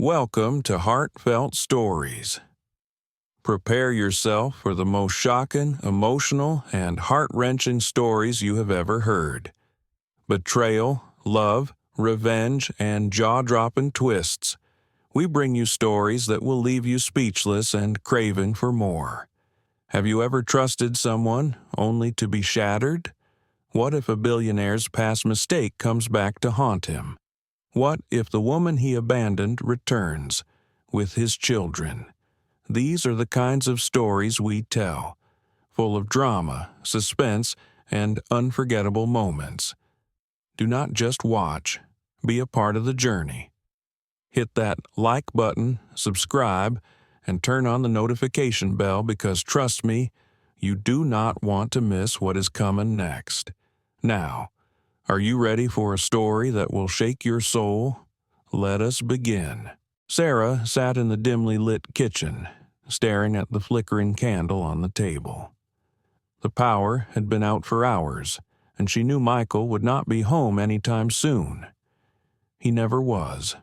Welcome to Heartfelt Stories. Prepare yourself for the most shocking, emotional, and heart-wrenching stories you have ever heard. Betrayal, love, revenge, and jaw-dropping twists. We bring you stories that will leave you speechless and craving for more. Have you ever trusted someone only to be shattered? What if a billionaire's past mistake comes back to haunt him? What if the woman he abandoned returns with his children? These are the kinds of stories we tell, full of drama, suspense, and unforgettable moments. Do not just watch, be a part of the journey. Hit that like button, subscribe, and turn on the notification bell because trust me, you do not want to miss what is coming next. Now, are you ready for a story that will shake your soul? Let us begin. Sarah sat in the dimly lit kitchen, staring at the flickering candle on the table. The power had been out for hours, and she knew Michael would not be home anytime soon. He never was.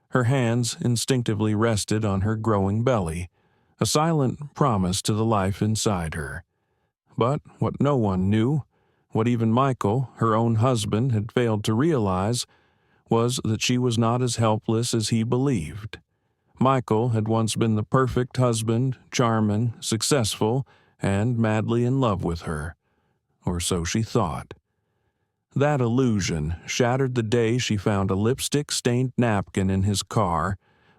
Her hands instinctively rested on her growing belly, a silent promise to the life inside her. But what no one knew, what even Michael, her own husband, had failed to realize, was that she was not as helpless as he believed. Michael had once been the perfect husband, charming, successful, and madly in love with her. Or so she thought. That illusion shattered the day she found a lipstick-stained napkin in his car,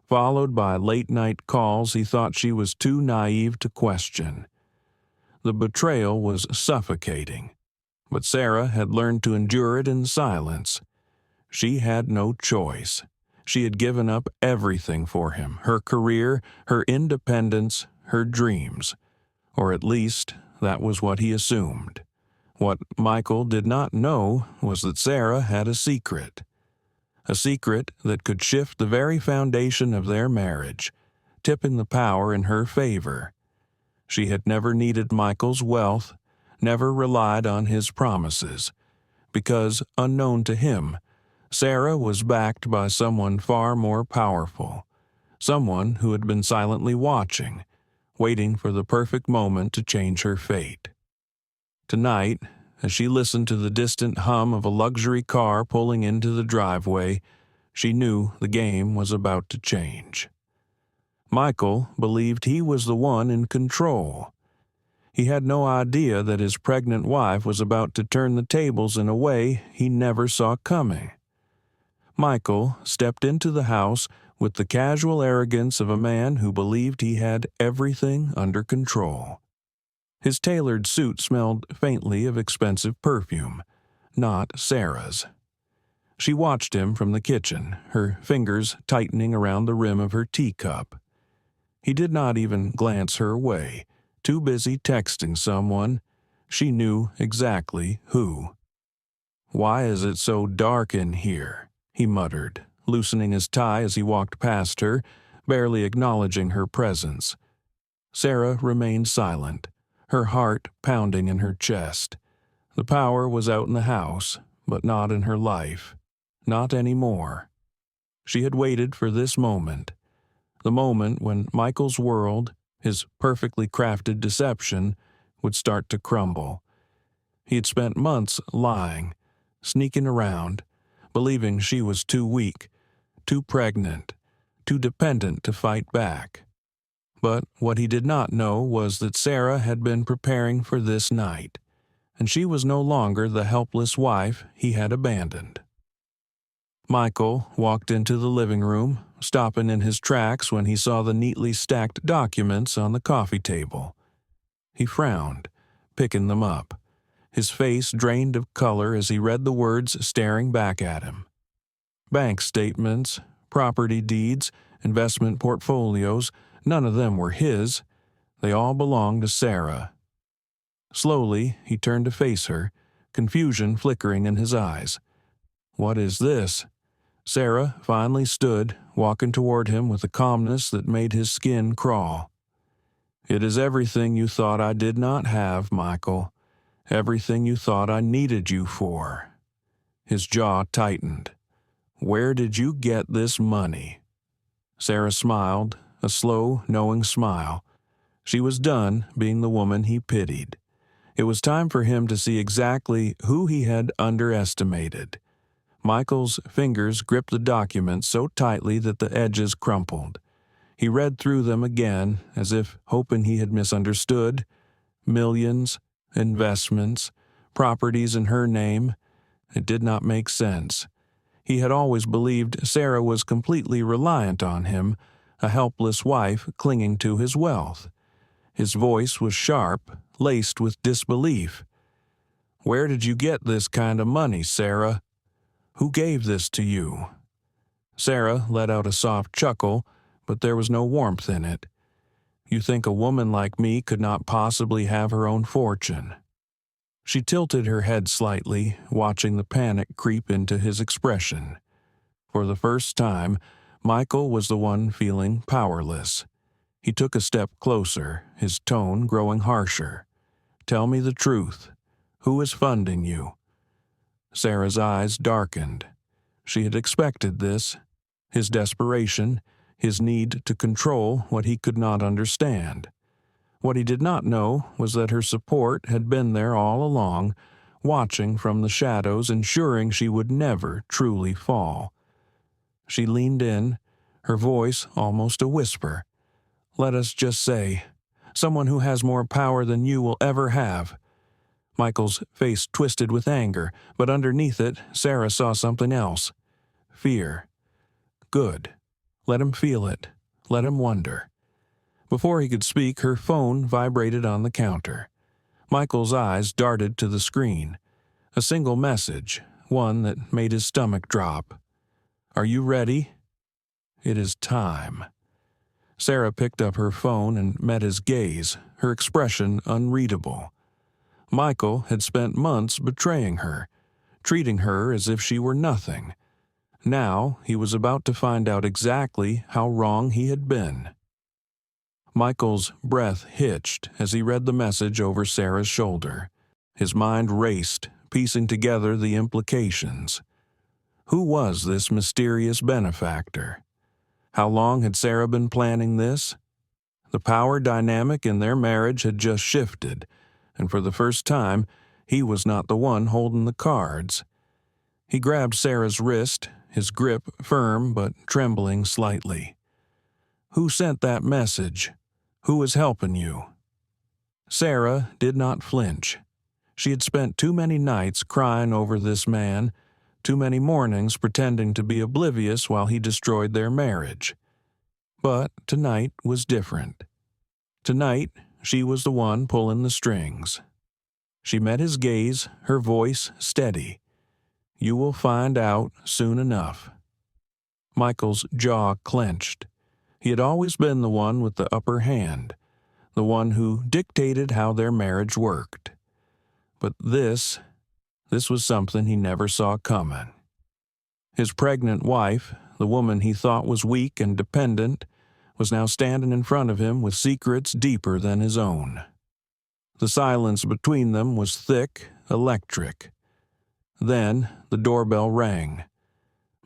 followed by late-night calls he thought she was too naive to question. The betrayal was suffocating. But Sarah had learned to endure it in silence. She had no choice. She had given up everything for him, her career, her independence, her dreams. Or at least, that was what he assumed. What Michael did not know was that Sarah had a secret that could shift the very foundation of their marriage, tipping the power in her favor. She had never needed Michael's wealth, never relied on his promises, because, unknown to him, Sarah was backed by someone far more powerful, someone who had been silently watching, waiting for the perfect moment to change her fate. Tonight, as she listened to the distant hum of a luxury car pulling into the driveway, she knew the game was about to change. Michael believed he was the one in control. He had no idea that his pregnant wife was about to turn the tables in a way he never saw coming. Michael stepped into the house with the casual arrogance of a man who believed he had everything under control. His tailored suit smelled faintly of expensive perfume, not Sarah's. She watched him from the kitchen, her fingers tightening around the rim of her teacup. He did not even glance her way. Too busy texting someone, she knew exactly who. "Why is it so dark in here?" he muttered, loosening his tie as he walked past her, barely acknowledging her presence. Sarah remained silent, her heart pounding in her chest. The power was out in the house, but not in her life. Not anymore. She had waited for this moment, the moment when Michael's world, his perfectly crafted deception, would start to crumble. He had spent months lying, sneaking around, believing she was too weak, too pregnant, too dependent to fight back. But what he did not know was that Sarah had been preparing for this night, and she was no longer the helpless wife he had abandoned. Michael walked into the living room, stopping in his tracks when he saw the neatly stacked documents on the coffee table. He frowned, picking them up, his face drained of color as he read the words staring back at him. Bank statements, property deeds, investment portfolios, none of them were his. They all belonged to Sarah. Slowly, he turned to face her, confusion flickering in his eyes. "What is this?" Sarah finally stood, walking toward him with a calmness that made his skin crawl. "It is everything you thought I did not have, Michael. Everything you thought I needed you for." His jaw tightened. "Where did you get this money?" Sarah smiled, a slow, knowing smile. She was done being the woman he pitied. It was time for him to see exactly who he had underestimated. Michael's fingers gripped the document so tightly that the edges crumpled. He read through them again, as if hoping he had misunderstood. Millions, investments, properties in her name. It did not make sense. He had always believed Sarah was completely reliant on him, a helpless wife clinging to his wealth. His voice was sharp, laced with disbelief. "Where did you get this kind of money, Sarah? Who gave this to you?" Sarah let out a soft chuckle, but there was no warmth in it. "You think a woman like me could not possibly have her own fortune?" She tilted her head slightly, watching the panic creep into his expression. For the first time, Michael was the one feeling powerless. He took a step closer, his tone growing harsher. "Tell me the truth. Who is funding you?" Sarah's eyes darkened. She had expected this. His desperation, his need to control what he could not understand. What he did not know was that her support had been there all along, watching from the shadows, ensuring she would never truly fall. She leaned in, her voice almost a whisper. "Let us just say, someone who has more power than you will ever have." Michael's face twisted with anger, but underneath it, Sarah saw something else. Fear. Good. Let him feel it. Let him wonder. Before he could speak, her phone vibrated on the counter. Michael's eyes darted to the screen. A single message, one that made his stomach drop. "Are you ready?" "It is time." Sarah picked up her phone and met his gaze, her expression unreadable. Michael had spent months betraying her, treating her as if she were nothing. Now he was about to find out exactly how wrong he had been. Michael's breath hitched as he read the message over Sarah's shoulder. His mind raced, piecing together the implications. Who was this mysterious benefactor? How long had Sarah been planning this? The power dynamic in their marriage had just shifted, and for the first time, he was not the one holding the cards. He grabbed Sarah's wrist, his grip firm but trembling slightly. "Who sent that message? Who is helping you?" Sarah did not flinch. She had spent too many nights crying over this man, too many mornings pretending to be oblivious while he destroyed their marriage. But tonight was different. Tonight, she was the one pulling the strings. She met his gaze, her voice steady. "You will find out soon enough." Michael's jaw clenched. He had always been the one with the upper hand, the one who dictated how their marriage worked. But this was something he never saw coming. His pregnant wife, the woman he thought was weak and dependent, was now standing in front of him with secrets deeper than his own. The silence between them was thick, electric. Then the doorbell rang.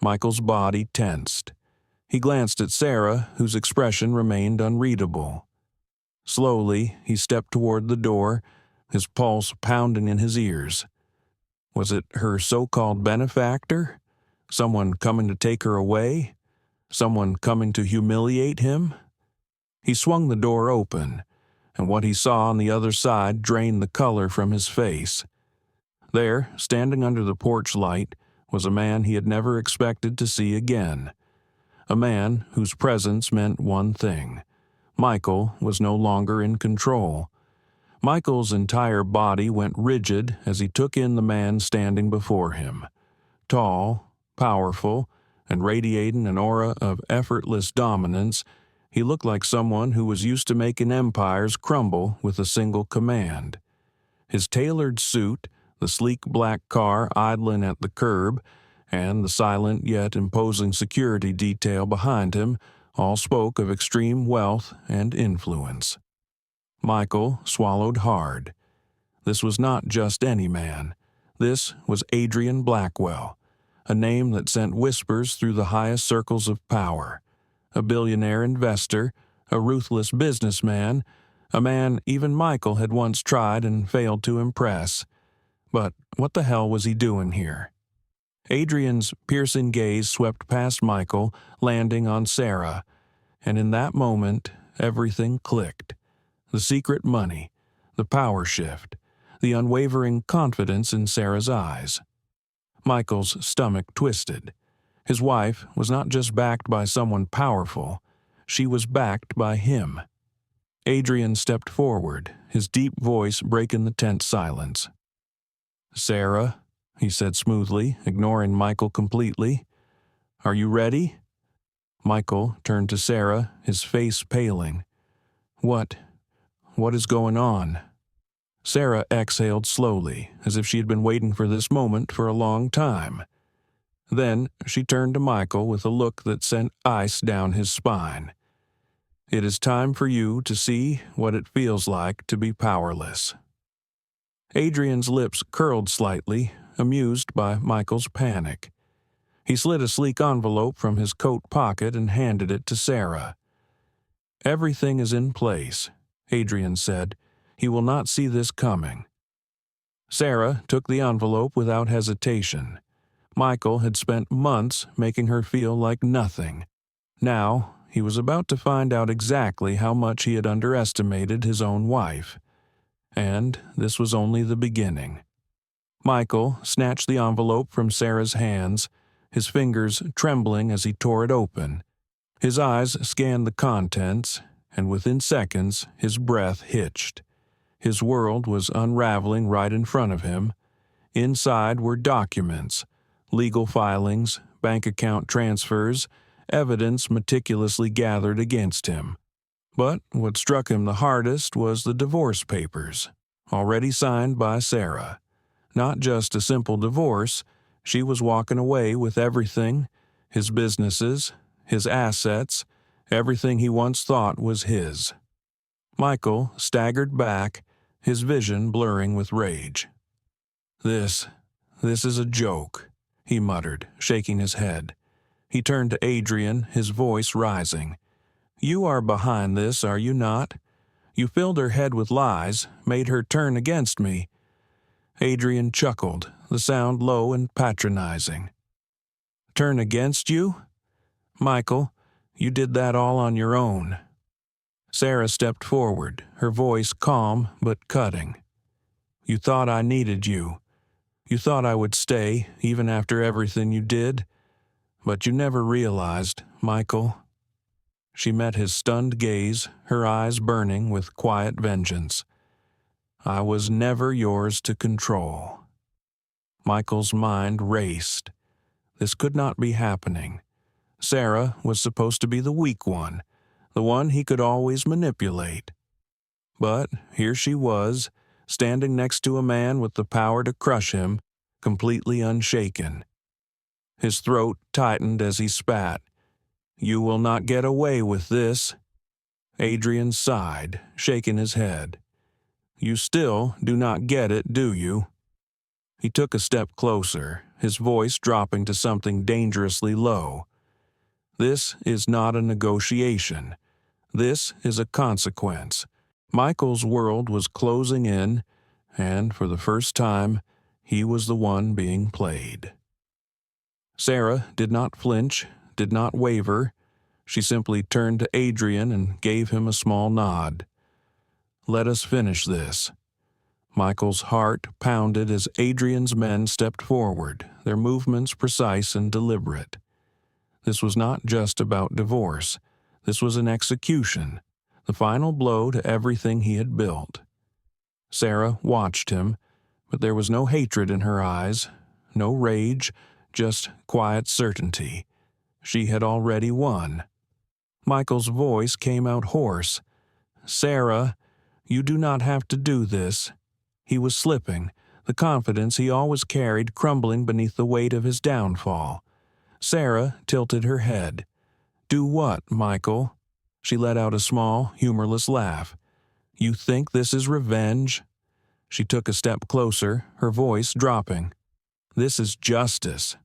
Michael's body tensed. He glanced at Sarah, whose expression remained unreadable. Slowly, he stepped toward the door, his pulse pounding in his ears. Was it her so-called benefactor? Someone coming to take her away? Someone coming to humiliate him? He swung the door open, and what he saw on the other side drained the color from his face. There, standing under the porch light, was a man he had never expected to see again. A man whose presence meant one thing. Michael was no longer in control. Michael's entire body went rigid as he took in the man standing before him. Tall, powerful, and radiating an aura of effortless dominance, he looked like someone who was used to making empires crumble with a single command. His tailored suit, the sleek black car idling at the curb, and the silent yet imposing security detail behind him all spoke of extreme wealth and influence. Michael swallowed hard. This was not just any man. This was Adrian Blackwell, a name that sent whispers through the highest circles of power, a billionaire investor, a ruthless businessman, a man even Michael had once tried and failed to impress. But what the hell was he doing here? Adrian's piercing gaze swept past Michael, landing on Sarah, and in that moment, everything clicked. The secret money, the power shift, the unwavering confidence in Sarah's eyes. Michael's stomach twisted. His wife was not just backed by someone powerful, she was backed by him. Adrian stepped forward, his deep voice breaking the tense silence. "Sarah," he said smoothly, ignoring Michael completely, "are you ready?" Michael turned to Sarah, his face paling. What is going on?" Sarah exhaled slowly, as if she had been waiting for this moment for a long time. Then she turned to Michael with a look that sent ice down his spine. "It is time for you to see what it feels like to be powerless." Adrian's lips curled slightly, amused by Michael's panic. He slid a sleek envelope from his coat pocket and handed it to Sarah. "Everything is in place," Adrian said. "He will not see this coming." Sarah took the envelope without hesitation. Michael had spent months making her feel like nothing. Now, he was about to find out exactly how much he had underestimated his own wife. And this was only the beginning. Michael snatched the envelope from Sarah's hands, his fingers trembling as he tore it open. His eyes scanned the contents, and within seconds his breath hitched. His world was unraveling right in front of him. Inside were documents, legal filings, bank account transfers, evidence meticulously gathered against him. But what struck him the hardest was the divorce papers, already signed by Sarah. Not just a simple divorce, she was walking away with everything, his businesses, his assets, everything he once thought was his. Michael staggered back, his vision blurring with rage. This is a joke," he muttered, shaking his head. He turned to Adrian, his voice rising. "You are behind this, are you not? You filled her head with lies, made her turn against me." Adrian chuckled, the sound low and patronizing. "Turn against you? Michael, you did that all on your own." Sarah stepped forward, her voice calm but cutting. "You thought I needed you. You thought I would stay, even after everything you did. But you never realized, Michael." She met his stunned gaze, her eyes burning with quiet vengeance. "I was never yours to control." Michael's mind raced. This could not be happening. Sarah was supposed to be the weak one, the one he could always manipulate. But here she was, standing next to a man with the power to crush him, completely unshaken. His throat tightened as he spat. "You will not get away with this." Adrian sighed, shaking his head. "You still do not get it, do you?" He took a step closer, his voice dropping to something dangerously low. "This is not a negotiation. This is a consequence." Michael's world was closing in, and for the first time, he was the one being played. Sarah did not flinch, did not waver. She simply turned to Adrian and gave him a small nod. "Let us finish this." Michael's heart pounded as Adrian's men stepped forward, their movements precise and deliberate. This was not just about divorce. This was an execution, the final blow to everything he had built. Sarah watched him, but there was no hatred in her eyes, no rage, just quiet certainty. She had already won. Michael's voice came out hoarse. "Sarah, you do not have to do this." He was slipping, the confidence he always carried crumbling beneath the weight of his downfall. Sarah tilted her head. "Do what, Michael?" She let out a small, humorless laugh. "You think this is revenge?" She took a step closer, her voice dropping. "This is justice."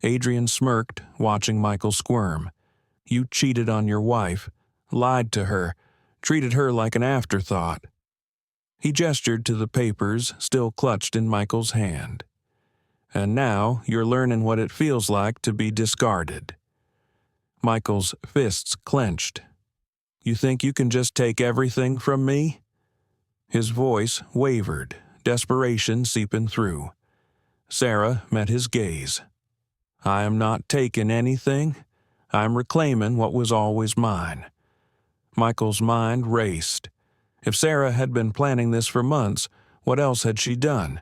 Adrian smirked, watching Michael squirm. You cheated on your wife, lied to her, treated her like an afterthought." He gestured to the papers still clutched in Michael's hand. "And now you're learning what it feels like to be discarded." Michael's fists clenched. "You think you can just take everything from me?" His voice wavered, desperation seeping through. Sarah met his gaze. "I am not taking anything. I'm reclaiming what was always mine." Michael's mind raced. If Sarah had been planning this for months, what else had she done?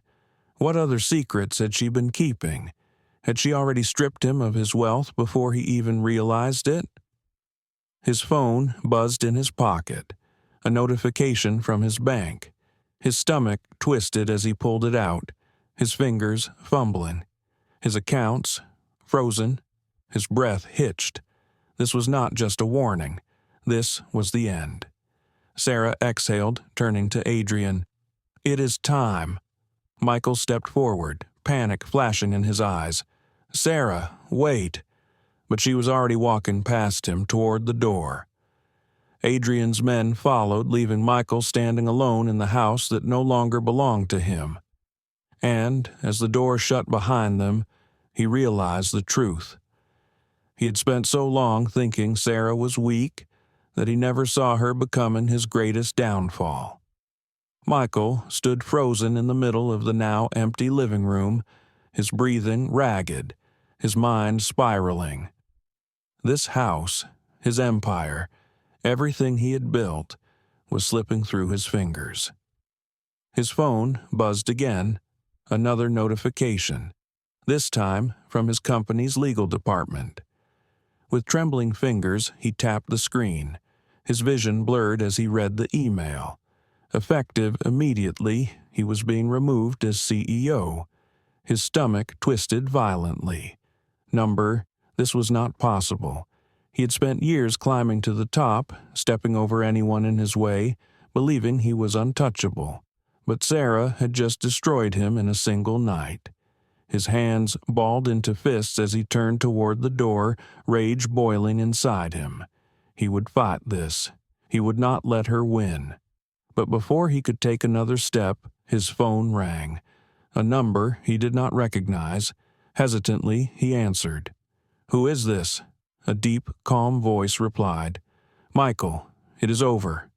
What other secrets had she been keeping? Had she already stripped him of his wealth before he even realized it? His phone buzzed in his pocket, a notification from his bank. His stomach twisted as he pulled it out, his fingers fumbling. His accounts frozen, his breath hitched. This was not just a warning. This was the end. Sarah exhaled, turning to Adrian. "It is time." Michael stepped forward, panic flashing in his eyes. "Sarah, wait." But she was already walking past him toward the door. Adrian's men followed, leaving Michael standing alone in the house that no longer belonged to him. And, as the door shut behind them, he realized the truth. He had spent so long thinking Sarah was weak that he never saw her becoming his greatest downfall. Michael stood frozen in the middle of the now empty living room, his breathing ragged, his mind spiraling. This house, his empire, everything he had built, was slipping through his fingers. His phone buzzed again, another notification, this time from his company's legal department. With trembling fingers, he tapped the screen. His vision blurred as he read the email. Effective immediately, he was being removed as CEO. His stomach twisted violently. This was not possible. He had spent years climbing to the top, stepping over anyone in his way, believing he was untouchable. But Sarah had just destroyed him in a single night. His hands balled into fists as he turned toward the door, rage boiling inside him. He would fight this. He would not let her win. But before he could take another step, his phone rang. A number he did not recognize. Hesitantly, he answered. "Who is this?" A deep, calm voice replied. "Michael, it is over."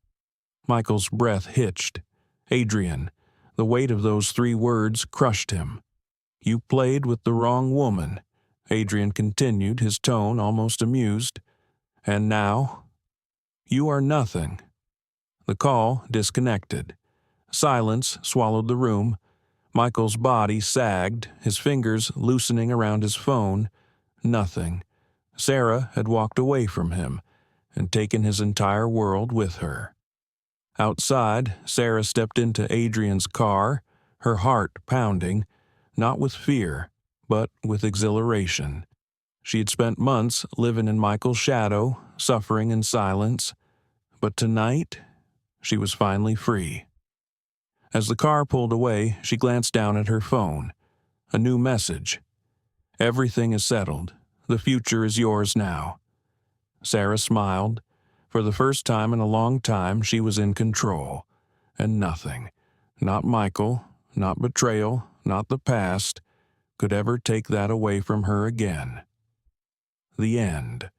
Michael's breath hitched. "Adrian." The weight of those 3 words crushed him. "You played with the wrong woman," Adrian continued, his tone almost amused. "And now? You are nothing." The call disconnected. Silence swallowed the room. Michael's body sagged, his fingers loosening around his phone. Nothing. Sarah had walked away from him and taken his entire world with her. Outside, Sarah stepped into Adrian's car, her heart pounding, not with fear, but with exhilaration. She had spent months living in Michael's shadow, suffering in silence. But tonight, she was finally free. As the car pulled away, she glanced down at her phone. A new message. "Everything is settled. The future is yours now." Sarah smiled. For the first time in a long time, she was in control. And nothing, not Michael, not betrayal, not the past, could ever take that away from her again. The end.